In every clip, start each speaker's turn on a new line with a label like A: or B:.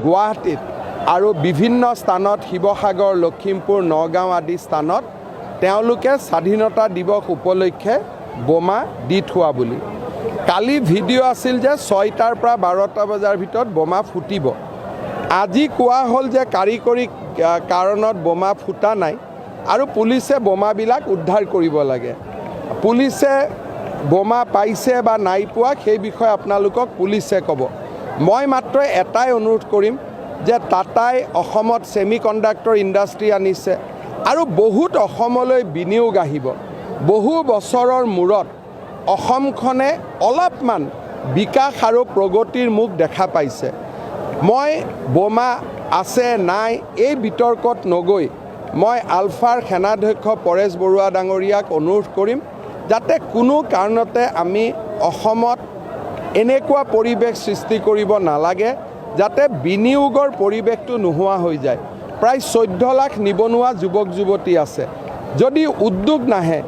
A: গুৱাহাটীত আৰু বিভিন্ন স্থানত শিৱসাগৰ লখিমপুৰ নগাঁও আদি স্থানত তেওঁলোকে স্বাধীনতা দিৱস উপলক্ষে বোমা দি থোৱা বুলি কালি ভিডিঅ' আছিল যে 6টাৰ পৰা 12টা বজাৰ ভিতৰত বোমা ফুটিব আজি কোৱা হ'ল যে কাৰিকৰী কাৰণত বোমা ফুটা নাই আৰু পুলিচে বোমাবিলাক উদ্ধাৰ কৰিব লাগে পুলিচে বোমা পাইছে বা নাই পোৱা সেই বিষয়ে আপোনালোকক পুলিচে ক'ব মই মাত্ৰ এটাই অনুৰোধ কৰিম যে টাটাই অসমত সেমিকণ্ডাক্টৰ ইণ্ডাষ্ট্ৰি আনিছে আৰু বহুত অসমলৈ বিনিয়োগ আহিব বহু বছৰৰ মূৰত অসমখনে অলপমান বিকাশ আৰু প্ৰগতিৰ মুখ দেখা পাইছে মই বোমা আছে নাই এই বিতৰ্কত নগৈ মই আলফাৰ সেনাধ্যক্ষ পৰেশ বৰুৱা ডাঙৰীয়াক অনুৰোধ কৰিম যাতে কোনো কাৰণতে আমি অসমত এনেকুৱা পৰিৱেশ সৃষ্টি কৰিব নালাগে যাতে বিনিয়োগৰ পৰিৱেশটো নোহোৱা হৈ যায় প্ৰায় 14 লাখ নিবনুৱা যুৱক যুৱতী আছে যদি উদ্যোগ নাহে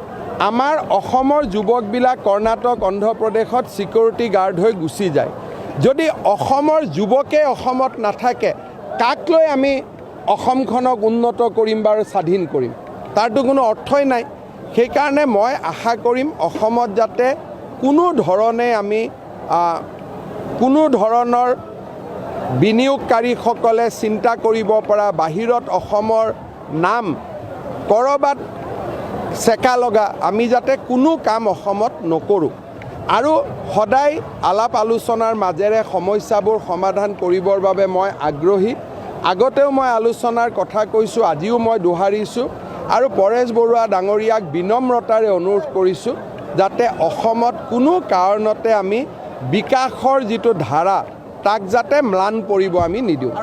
A: আমাৰ অসমৰ যুৱকবিলাক কৰ্ণাটক অন্ধ্ৰপ্ৰদেশত সিকিউৰিটি গাৰ্ড হৈ গুচি যায় যদি অসমৰ যুৱকে অসমত নাথাকে কাক লৈ আমি অসমখনক উন্নত কৰিম বা স্বাধীন কৰিম তাৰটো কোনো অৰ্থই নাই সেইকাৰণে মই আশা কৰিম অসমত যাতে কোনো ধৰণে আমি কোনো ধৰণৰ বিনিয়োগকাৰীসকলে চিন্তা কৰিব পৰা বাহিৰত অসমৰ নাম কৰবাত চেকা লগা আমি যাতে কোনো কাম অসমত নকৰোঁ আৰু সদায় আলাপ আলোচনাৰ মাজেৰে সমস্যাবোৰ সমাধান কৰিবৰ বাবে মই আগ্ৰহী আগতেও মই আলোচনাৰ কথা কৈছোঁ আজিও মই দোহাৰিছোঁ আৰু পৰেশ বৰুৱা ডাঙৰীয়াক বিনম্ৰতাৰে অনুৰোধ কৰিছোঁ যাতে অসমত কোনো কাৰণতে আমি বিকাশৰ যিটো ধাৰা তাক যাতে ম্লান পৰিব আমি নিদিওঁ